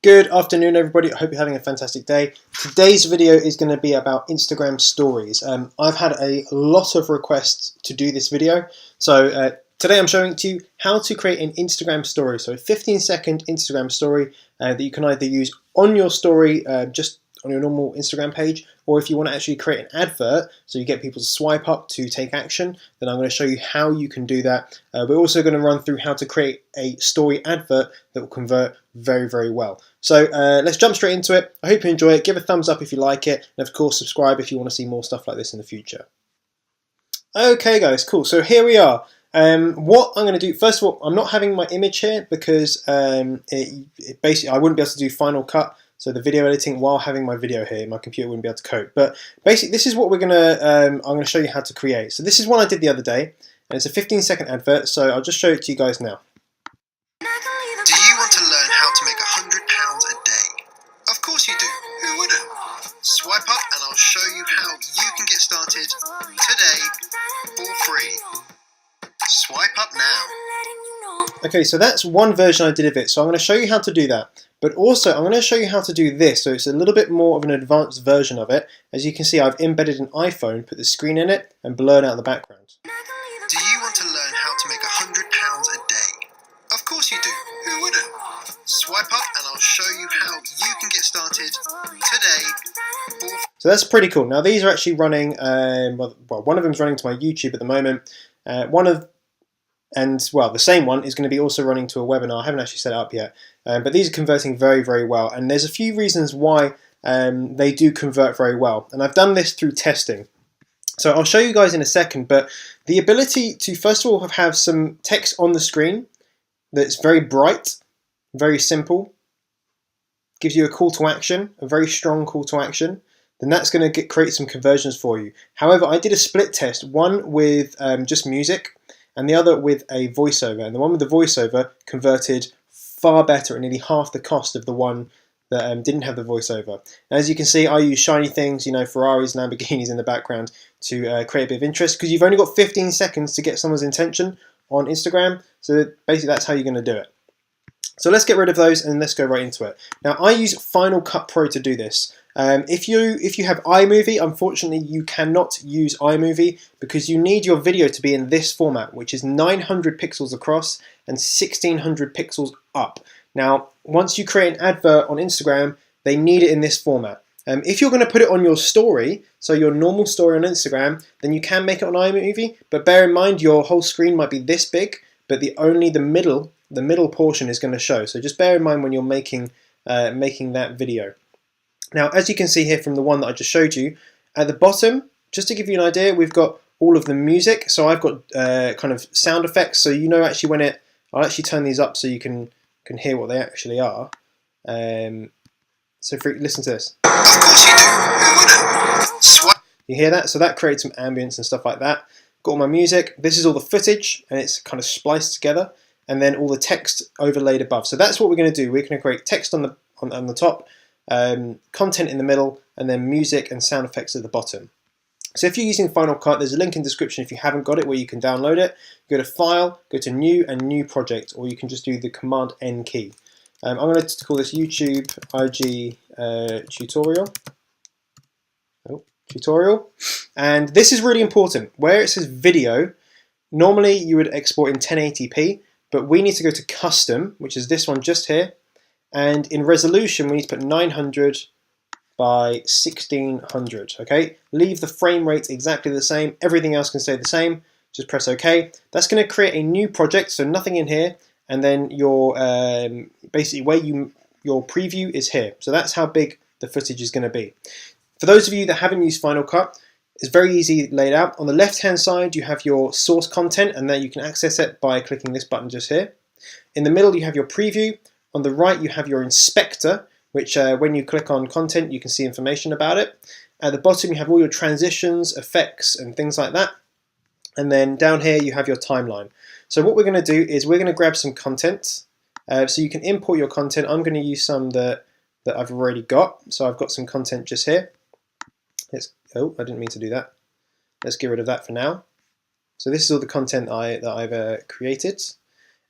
Good afternoon, everybody. I hope you're having a fantastic day. Today's video is going to be about Instagram stories. I've had a lot of requests to do this video. So today I'm showing to you how to create an Instagram story. So a 15-second Instagram story that you can either use on your story, just on your normal Instagram page, or if you want to actually create an advert so you get people to swipe up to take action, then I'm going to show you how you can do that. We're also going to run through how to create a story advert that will convert very, very well. So let's jump straight into it. I hope you enjoy it. Give a thumbs up if you like it, and of course subscribe if you want to see more stuff like this in the future. Okay guys, cool. So here we are. What I'm going to do, first of all, I'm not having my image here because basically I wouldn't be able to do Final Cut. So the video editing while having my video here, my computer wouldn't be able to cope. But basically, this is what we're gonna. I'm gonna show you how to create. So this is one I did the other day, and it's a 15-second advert. So I'll just show it to you guys now. Do you want to learn how to make £100 a day? Of course you do. Who wouldn't? Swipe up, and I'll show you how you can get started today for free. Swipe up now. Okay, so that's one version I did of it. So I'm going to show you how to do that. But also, I'm going to show you how to do this, so it's a little bit more of an advanced version of it. As you can see, I've embedded an iPhone, put the screen in it, and blurred out the background. Do you want to learn how to make £100 a day? Of course you do. Who wouldn't? Swipe up and I'll show you how you can get started today. So that's pretty cool. Now these are actually running, well, one of them's running to my YouTube at the moment. The same one is going to be also running to a webinar. I haven't actually set it up yet. But these are converting very, very well. And there's a few reasons why they do convert very well. And I've done this through testing. So I'll show you guys in a second. But the ability to, first of all, have some text on the screen that's very bright, very simple, gives you a call to action, a very strong call to action, then that's going to create some conversions for you. However, I did a split test, one with just music and the other with a voiceover. And the one with the voiceover converted far better at nearly half the cost of the one that didn't have the voiceover. And as you can see, I use shiny things, you know, Ferraris, Lamborghinis in the background to create a bit of interest, because you've only got 15 seconds to get someone's attention on Instagram. So basically that's how you're going to do it. So let's get rid of those and let's go right into it. Now I use Final Cut Pro to do this. If you have iMovie, unfortunately you cannot use iMovie because you need your video to be in this format, which is 900 pixels across and 1600 pixels up. Now once you create an advert on Instagram, they need it in this format. If you're going to put it on your story, so your normal story on Instagram, then you can make it on iMovie, but bear in mind your whole screen might be this big, but only the middle portion is going to show. So just bear in mind when you're making that video. Now, as you can see here from the one that I just showed you, at the bottom, just to give you an idea, we've got all of the music. So I've got kind of sound effects. So you know actually when I'll actually turn these up so you can hear what they actually are. So listen to this. Of course you do. Who wouldn't? You hear that? So that creates some ambience and stuff like that. Got all my music. This is all the footage, and it's kind of spliced together, and then all the text overlaid above. So that's what we're going to do. We're going to create text on the top, content in the middle, and then music and sound effects at the bottom. So if you're using Final Cut, there's a link in the description if you haven't got it where you can download it. Go to File, go to New and New Project, or you can just do the Command N key. I'm going to call this YouTube IG tutorial. Tutorial. And this is really important. Where it says video, normally you would export in 1080p, but we need to go to custom, which is this one just here. And in resolution, we need to put 900 by 1600, okay? Leave the frame rate exactly the same. Everything else can stay the same. Just press OK. That's going to create a new project, so nothing in here. And then your basically where your preview is here. So that's how big the footage is going to be. For those of you that haven't used Final Cut, it's very easy laid out. On the left-hand side, you have your source content, and then you can access it by clicking this button just here. In the middle, you have your preview. On the right, you have your inspector, which when you click on content, you can see information about it. At the bottom, you have all your transitions, effects, and things like that. And then down here, you have your timeline. So what we're going to do is we're going to grab some content. So you can import your content. I'm going to use some that I've already got. So I've got some content just here. Oh, I didn't mean to do that. Let's get rid of that for now. So this is all the content that I've created.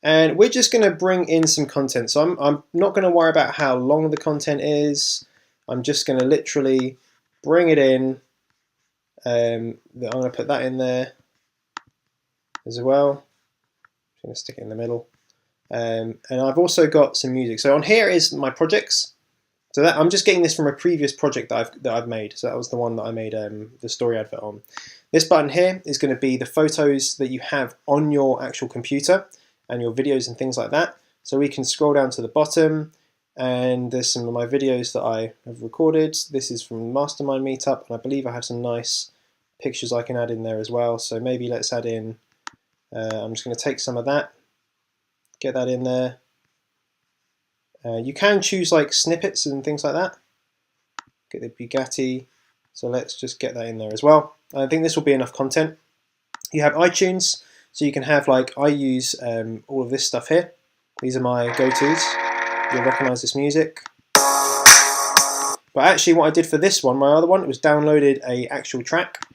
And we're just going to bring in some content. So I'm not going to worry about how long the content is. I'm just going to literally bring it in. I'm going to put that in there as well. I'm going to stick it in the middle. And I've also got some music. So on here is my projects. So I'm just getting this from a previous project that I've made. So that was the one that I made the story advert on. This button here is going to be the photos that you have on your actual computer and your videos and things like that. So we can scroll down to the bottom, and there's some of my videos that I have recorded. This is from Mastermind meetup, and I believe I have some nice pictures I can add in there as well. So maybe let's add in, I'm just going to take some of that, get that in there. You can choose like snippets and things like that. Get the Bugatti. So let's just get that in there as well. I think this will be enough content. You have iTunes, so you can have like, I use all of this stuff here. These are my go-tos. You'll recognize this music. But actually what I did for this one, my other one, it was downloaded a actual track.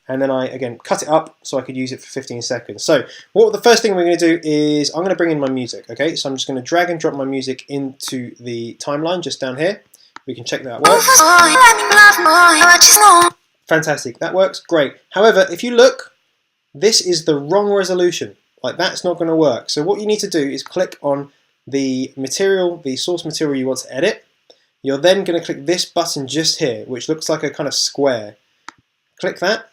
And then I, again, cut it up so I could use it for 15 seconds. So the first thing we're going to do is I'm going to bring in my music, okay? So I'm just going to drag and drop my music into the timeline just down here. We can check that works. Fantastic, that works, great. However, if you look, this is the wrong resolution. Like, that's not going to work. So what you need to do is click on the material, the source material you want to edit. You're then going to click this button just here, which looks like a kind of square. Click that,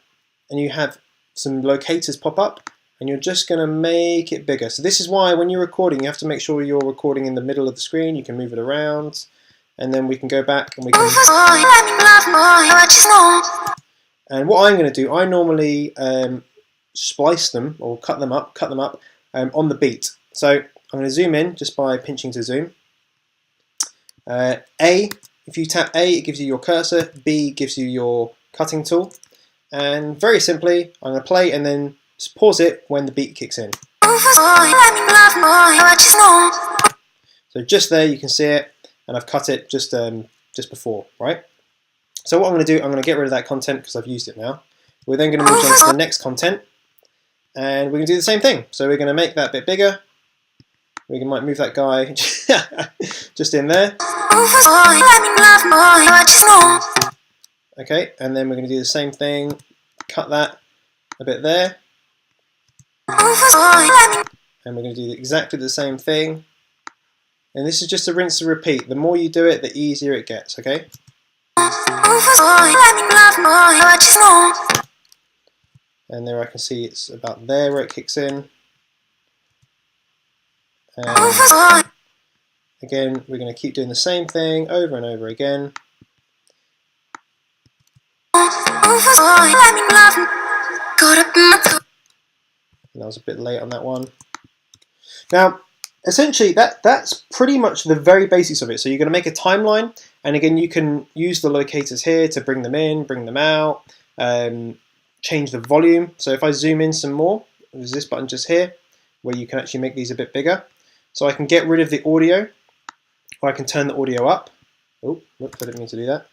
and you have some locators pop up, and you're just going to make it bigger. So this is why when you're recording, you have to make sure you're recording in the middle of the screen. You can move it around, and then we can go back and we can... And what I'm going to do, I normally splice them or cut them up on the beat. So I'm going to zoom in just by pinching to zoom. If you tap A, it gives you your cursor. B gives you your cutting tool. And very simply, I'm going to play and then pause it when the beat kicks in. So just there you can see it, and I've cut it just before, right? So what I'm going to do, I'm going to get rid of that content because I've used it now. We're then going to move on to the next content, and we're going to do the same thing. So we're going to make that bit bigger. We might move that guy just in there. Okay, and then we're going to do the same thing. Cut that a bit there. And we're going to do exactly the same thing. And this is just a rinse and repeat. The more you do it, the easier it gets, okay? And there I can see it's about there where it kicks in. And again, we're going to keep doing the same thing over and over again. And that was a bit late on that one. Now, essentially, that's pretty much the very basics of it. So you're going to make a timeline, and again, you can use the locators here to bring them in, bring them out, change the volume. So if I zoom in some more, there's this button just here, where you can actually make these a bit bigger. So I can get rid of the audio, or I can turn the audio up. Oh, whoops, I didn't mean to do that.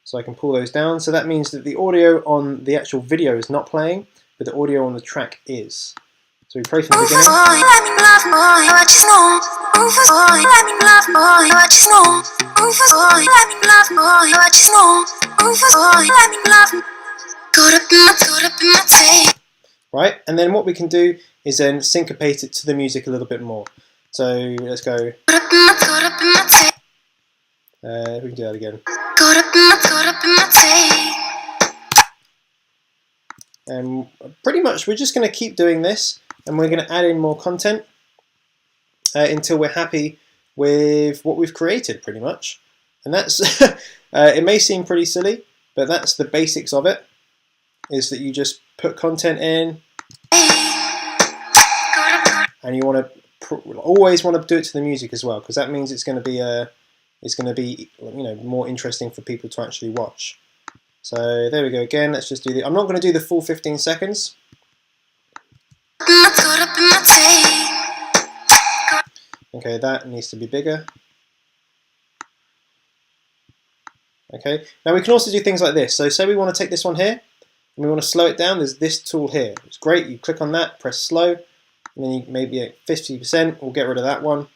So I can pull those down. So that means that the audio on the actual video is not playing, but the audio on the track is. So we play from the beginning. Right, and then what we can do is then syncopate it to the music a little bit more. So let's go. We can do that again. And pretty much we're just going to keep doing this, and we're going to add in more content until we're happy with what we've created, pretty much. And that's it may seem pretty silly, but that's the basics of it, is that you just put content in, and you want to always want to do it to the music as well, because that means it's going to be more interesting for people to actually watch. So there we go again. Let's just do the. I'm not going to do the full 15 seconds. Okay, that needs to be bigger. Okay, now we can also do things like this. So say we want to take this one here, and we want to slow it down, there's this tool here. It's great. You click on that, press slow, and then you maybe at 50%, we'll get rid of that one.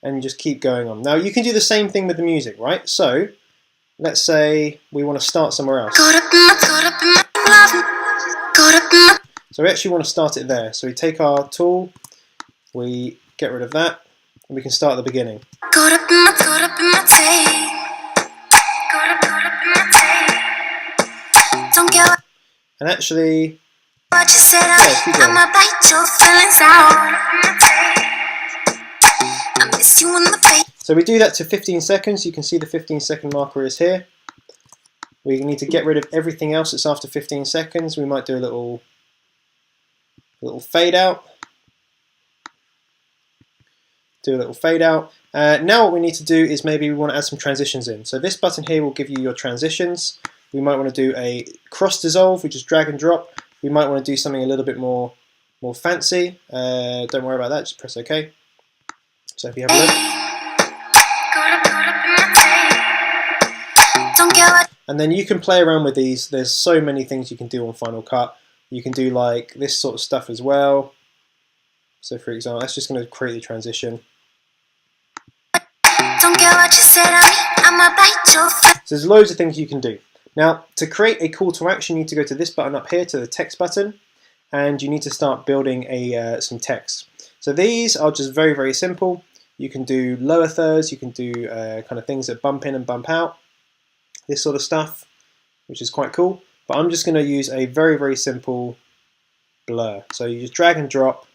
And just keep going on. Now you can do the same thing with the music, right? So let's say we want to start somewhere else. So we actually want to start it there. So we take our tool, we get rid of that, and we can start at the beginning. And actually, yeah, keep going. So we do that to 15 seconds. You can see the 15-second marker is here. We need to get rid of everything else that's after 15 seconds. We might do a little fade out. Now what we need to do is maybe we want to add some transitions in. So this button here will give you your transitions. We might want to do a cross dissolve, which is drag and drop. We might want to do something a little bit more fancy. Don't worry about that, just press OK. So if you have a look. And then you can play around with these. There's so many things you can do on Final Cut. You can do like this sort of stuff as well. So for example, that's just going to create the transition. So there's loads of things you can do. Now, to create a call to action, you need to go to this button up here, to the text button, and you need to start building some text. So these are just very, very simple. You can do lower thirds, you can do kind of things that bump in and bump out, this sort of stuff, which is quite cool. But I'm just going to use a very, very simple blur. So you just drag and drop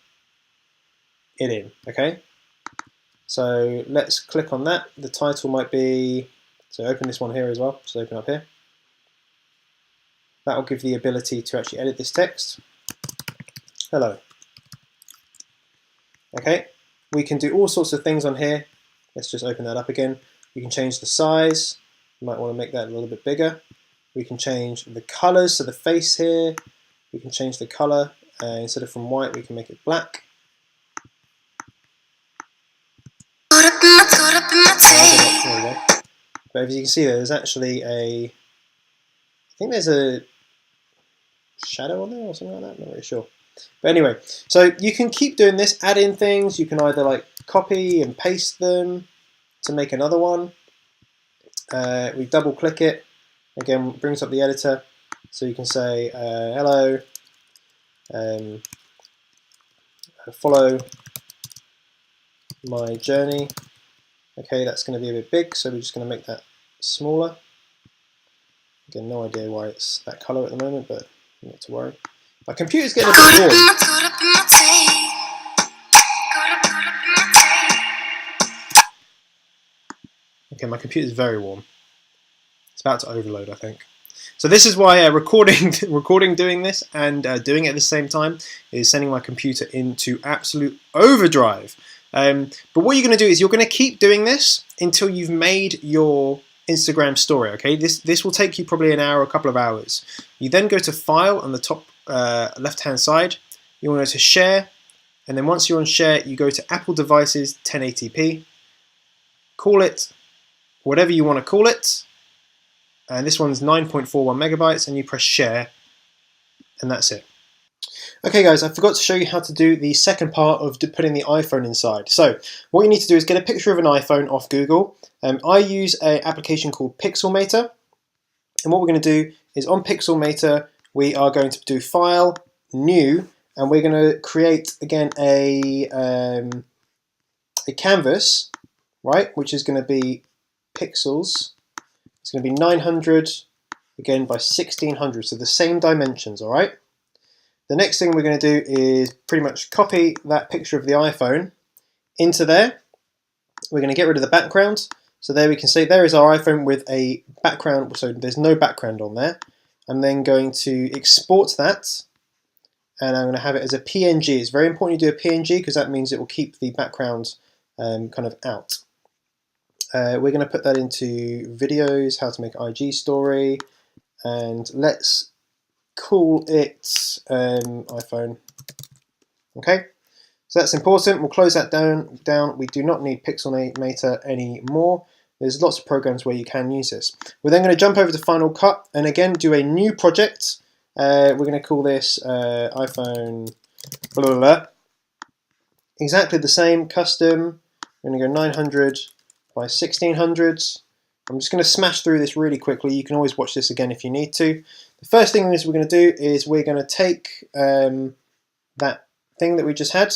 it in, okay? So let's click on that. The title might be, so open this one here as well, just open up here. That will give the ability to actually edit this text. Hello. Okay, we can do all sorts of things on here. Let's just open that up again. We can change the size. You might want to make that a little bit bigger. We can change the colors, so the face here. We can change the color. Instead of from white, we can make it black. There we go. But as you can see, there's actually I think there's a shadow on there or something like that, not really sure. But anyway, so you can keep doing this, add in things. You can either like copy and paste them to make another one. We double click it, again brings up the editor, so you can say hello, follow my journey. Okay, that's going to be a bit big, so we're just going to make that smaller. Again, no idea why it's that color at the moment, but not to worry. My computer's getting a bit warm. Okay, my computer's very warm. It's about to overload, I think. So this is why recording doing this and doing it at the same time is sending my computer into absolute overdrive. But what you're going to do is you're going to keep doing this until you've made your Instagram story. Okay, this will take you probably an hour, a couple of hours. You then go to File on the top left-hand side. You want to go to Share, and then once you're on Share, you go to Apple Devices 1080p. Call it whatever you want to call it. And this one's 9.41 megabytes, and you press Share, and that's it. Okay guys, I forgot to show you how to do the second part of putting the iPhone inside. So what you need to do is get a picture of an iPhone off Google. I use an application called Pixelmator, and what we're going to do is on Pixelmator we are going to do File, New, and we're going to create again a canvas, right, which is going to be pixels. It's going to be 900 again by 1600, so the same dimensions, all right? The next thing we're going to do is pretty much copy that picture of the iPhone into there. We're going to get rid of the background. So there we can see there is our iPhone with a background, so there's no background on there. I'm then going to export that, and I'm going to have it as a PNG. It's very important you do a PNG because that means it will keep the background kind of out. We're going to put that into videos, how to make IG story, and let's call it iPhone. Okay, so that's important. We'll close that down. We do not need Pixelmator anymore. There's lots of programs where you can use this. We're then going to jump over to Final Cut and again do a new project. We're going to call this iPhone blah, blah, blah. Exactly the same, custom. We're going to go 900 by 1600. I'm just going to smash through this really quickly. You can always watch this again if you need to. The first thing is we're going to do is we're going to take that thing that we just had.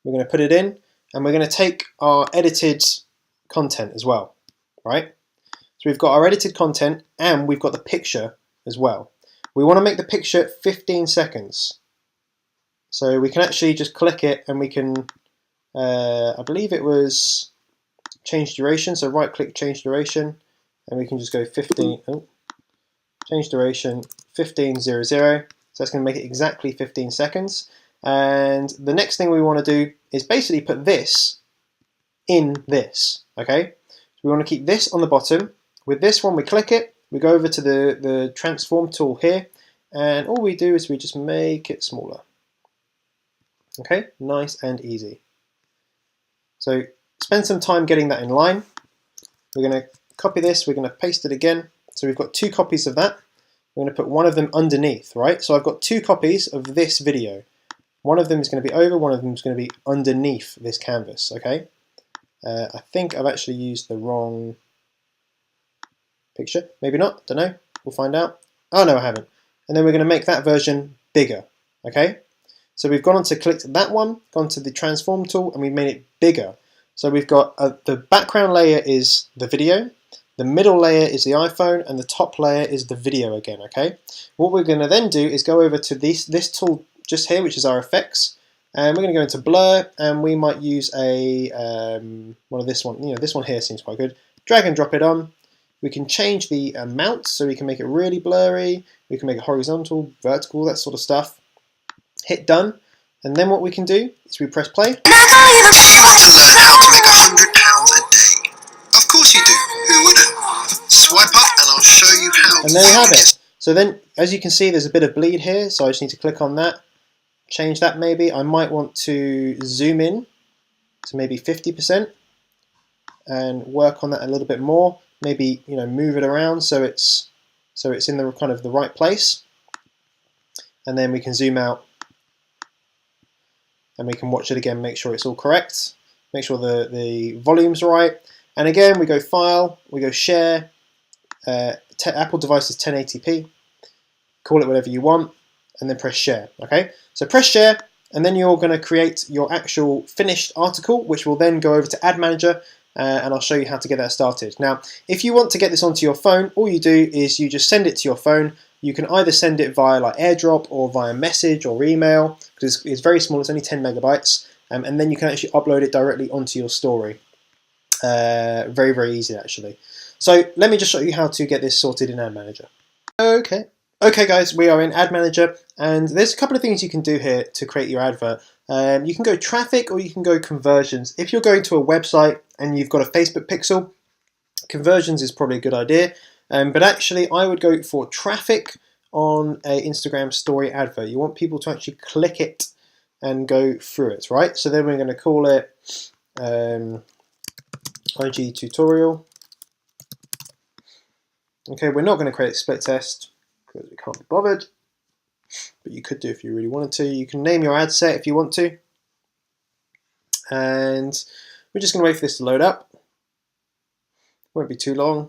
We're going to put it in, and we're going to take our edited content as well, right? So we've got our edited content, and we've got the picture as well. We want to make the picture 15 seconds. So we can actually just click it, and we can, I believe it was change duration, so right click change duration, and we can just go 15, change duration 1500, so that's going to make it exactly 15 seconds. And the next thing we want to do is basically put this in this, okay? So we want to keep this on the bottom. With this one we click it, we go over to the transform tool here, and all we do is we just make it smaller. Okay, nice and easy. So spend some time getting that in line. We're going to copy this, we're going to paste it again. So we've got 2 copies of that. We're going to put one of them underneath, right? So I've got 2 copies of this video. One of them is going to be over, one of them is going to be underneath this canvas, okay? I think I've actually used the wrong picture. Maybe not, don't know. We'll find out. Oh no, I haven't. And then we're going to make that version bigger, okay? So we've gone on to click that one, gone to the transform tool, and we've made it bigger. So we've got the background layer is the video, the middle layer is the iPhone, and the top layer is the video again, okay? What we're going to then do is go over to this tool just here, which is our effects, and we're going to go into blur, and we might use a one of this one. You know, this one here seems quite good. Drag and drop it on. We can change the amount, so we can make it really blurry. We can make it horizontal, vertical, that sort of stuff. Hit done, and then what we can do is we press play. Do you want to learn how to make £100 a day? Of course you do. Who wouldn't? Swipe up, and I'll show you how. And there you have it. So then, as you can see, there's a bit of bleed here, so I just need to click on that. Change that maybe. I might want to zoom in to maybe 50% and work on that a little bit more. Maybe, you know, move it around so it's in the kind of the right place. And then we can zoom out and we can watch it again, make sure it's all correct, make sure the volume's right. And again, we go File, we go Share, Apple device is 1080p, call it whatever you want, and then press Share, okay? So press Share, and then you're going to create your actual finished article, which will then go over to Ad Manager, and I'll show you how to get that started. Now, if you want to get this onto your phone, all you do is you just send it to your phone. You can either send it via like AirDrop or via message or email, because it's very small, it's only 10 megabytes, and then you can actually upload it directly onto your story. Very, very easy actually. So let me just show you how to get this sorted in Ad Manager. Okay guys, we are in Ad Manager, and there's a couple of things you can do here to create your advert. You can go traffic or you can go conversions. If you're going to a website and you've got a Facebook pixel, conversions is probably a good idea. But actually, I would go for traffic on an Instagram story advert. You want people to actually click it and go through it, right? So then we're going to call it IG tutorial. Okay, we're not going to create a split test because we can't be bothered, but you could do if you really wanted to. You can name your ad set if you want to. And we're just going to wait for this to load up. Won't be too long.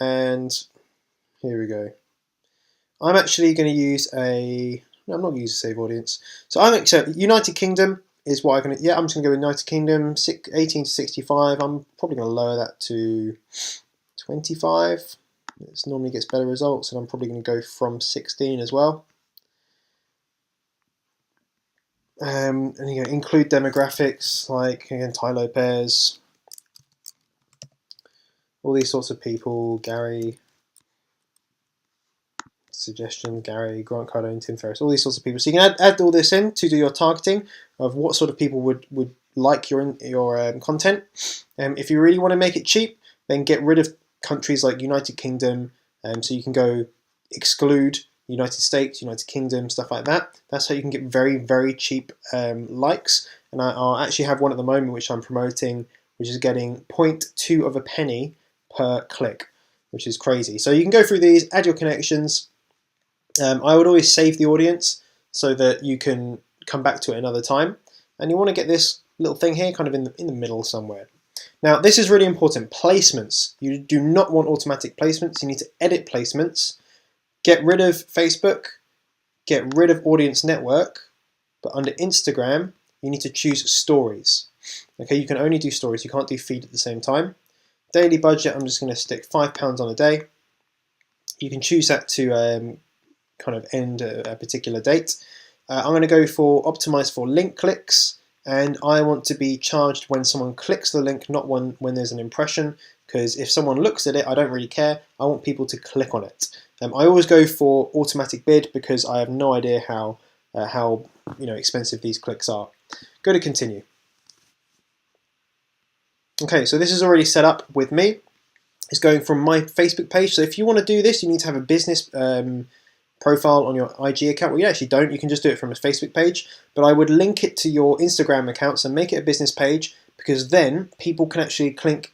And here we go. I'm actually going to use I'm not going to use a save audience. So United Kingdom is what I'm going to, I'm just going to go with United Kingdom, 18 to 65. I'm probably going to lower that to 25. It normally gets better results, and I'm probably going to go from 16 as well. And you know, include demographics like, again, Ty Lopez, all these sorts of people, Gary, suggestion, Gary, Grant Cardone, Tim Ferriss, all these sorts of people. So you can add all this in to do your targeting of what sort of people would like your content. If you really want to make it cheap, then get rid of countries like United Kingdom, so you can go exclude United States, United Kingdom, stuff like that. That's how you can get very, very cheap likes. And I'll actually have one at the moment which I'm promoting which is getting 0.2 of a penny per click, which is crazy. So you can go through these, add your connections. I would always save the audience so that you can come back to it another time. And you want to get this little thing here kind of in the middle somewhere. Now, this is really important. Placements. You do not want automatic placements. You need to edit placements. Get rid of Facebook. Get rid of audience network. But under Instagram, you need to choose stories. Okay, you can only do stories. You can't do feed at the same time. Daily budget, I'm just going to stick £5 on a day. You can choose that to kind of end a particular date. I'm going to go for optimize for link clicks, and I want to be charged when someone clicks the link, not when there's an impression, because if someone looks at it, I don't really care. I want people to click on it. I always go for automatic bid because I have no idea how expensive these clicks are. Go to continue. Okay, so this is already set up with me. It's going from my Facebook page. So if you want to do this, you need to have a business profile on your IG account. Well, you actually don't. You can just do it from a Facebook page. But I would link it to your Instagram accounts and make it a business page, because then people can actually click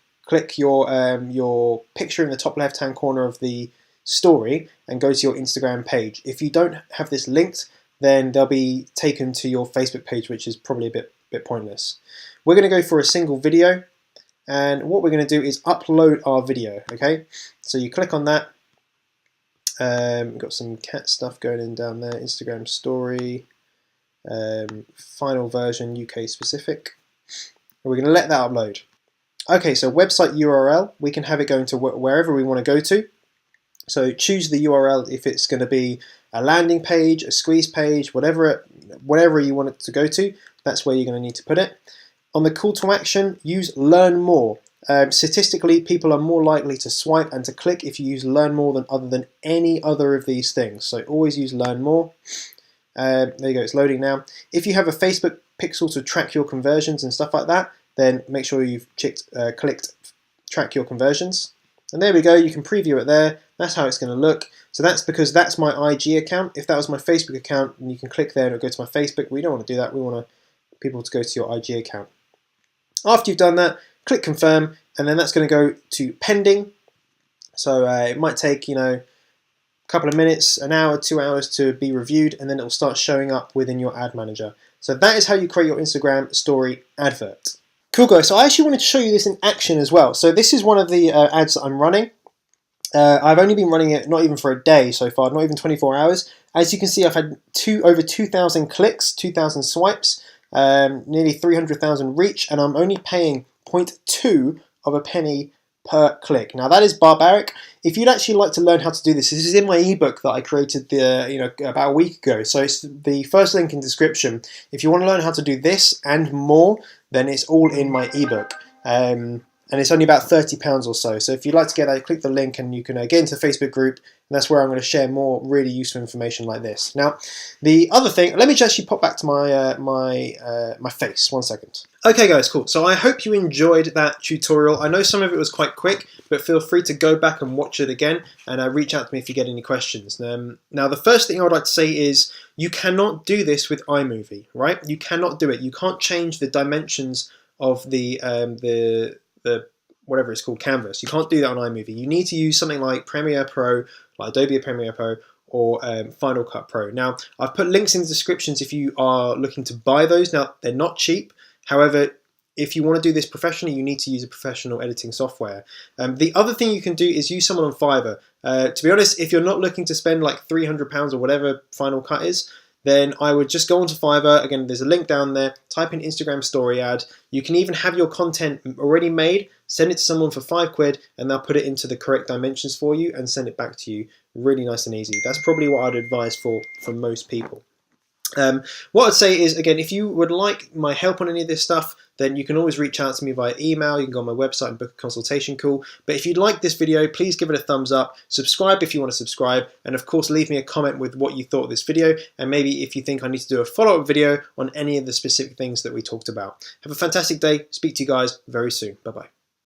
your picture in the top left-hand corner of the story and go to your Instagram page. If you don't have this linked, then they'll be taken to your Facebook page, which is probably a bit pointless. We're going to go for a single video, and what we're going to do is upload our video. Okay, so you click on that. We've got some cat stuff going in down there. Instagram story, final version UK specific. And we're going to let that upload. Okay, so website URL, we can have it going to wherever we want to go to. So choose the URL if it's going to be a landing page, a squeeze page, whatever you want it to go to. That's where you're going to need to put it. On the call to action, use learn more. Statistically, people are more likely to swipe and to click if you use learn more than any other of these things. So always use learn more. There you go, it's loading now. If you have a Facebook pixel to track your conversions and stuff like that, then make sure you've clicked track your conversions. And there we go, you can preview it there. That's how it's going to look. So that's because that's my IG account. If that was my Facebook account, then you can click there and it'll go to my Facebook. We don't want to do that. We want people to go to your IG account. After you've done that, click confirm, and then that's going to go to pending. So it might take a couple of minutes, an hour, 2 hours to be reviewed, and then it will start showing up within your ad manager. So that is how you create your Instagram story advert. Cool guys, so I actually wanted to show you this in action as well. So this is one of the ads that I'm running. I've only been running it not even for a day so far, not even 24 hours. As you can see, I've had over 2,000 clicks, 2,000 swipes, nearly 300,000 reach, and I'm only paying 0.2 of a penny per click. Now that is barbaric. If you'd actually like to learn how to do this is in my ebook that I created about a week ago. So it's the first link in description. If you want to learn how to do this and more, then it's all in my ebook. And it's only about £30 or so. So if you'd like to get that, click the link and you can get into the Facebook group, and that's where I'm going to share more really useful information like this. Now, the other thing, let me just actually pop back to my my face, 1 second. Okay guys, cool. So I hope you enjoyed that tutorial. I know some of it was quite quick, but feel free to go back and watch it again and reach out to me if you get any questions. Now the first thing I would like to say is you cannot do this with iMovie, right? You cannot do it. You can't change the dimensions of the whatever it's called, canvas. You can't do that on iMovie. You need to use something like Premiere Pro, like Adobe Premiere Pro, or Final Cut Pro. Now, I've put links in the descriptions if you are looking to buy those. Now, they're not cheap. However, if you want to do this professionally, you need to use a professional editing software. The other thing you can do is use someone on Fiverr. To be honest, if you're not looking to spend like £300 or whatever Final Cut is, then I would just go onto Fiverr. Again, there's a link down there. Type in Instagram story ad. You can even have your content already made, send it to someone for £5, and they'll put it into the correct dimensions for you and send it back to you. Really nice and easy. That's probably what I'd advise for most people. What I'd say is, again, if you would like my help on any of this stuff, then you can always reach out to me via email. You can go on my website and book a consultation call. But if you'd like this video, please give it a thumbs up, subscribe if you want to subscribe, and of course leave me a comment with what you thought of this video, and maybe if you think I need to do a follow-up video on any of the specific things that we talked about. Have a fantastic day. Speak to you guys very soon. Bye-bye.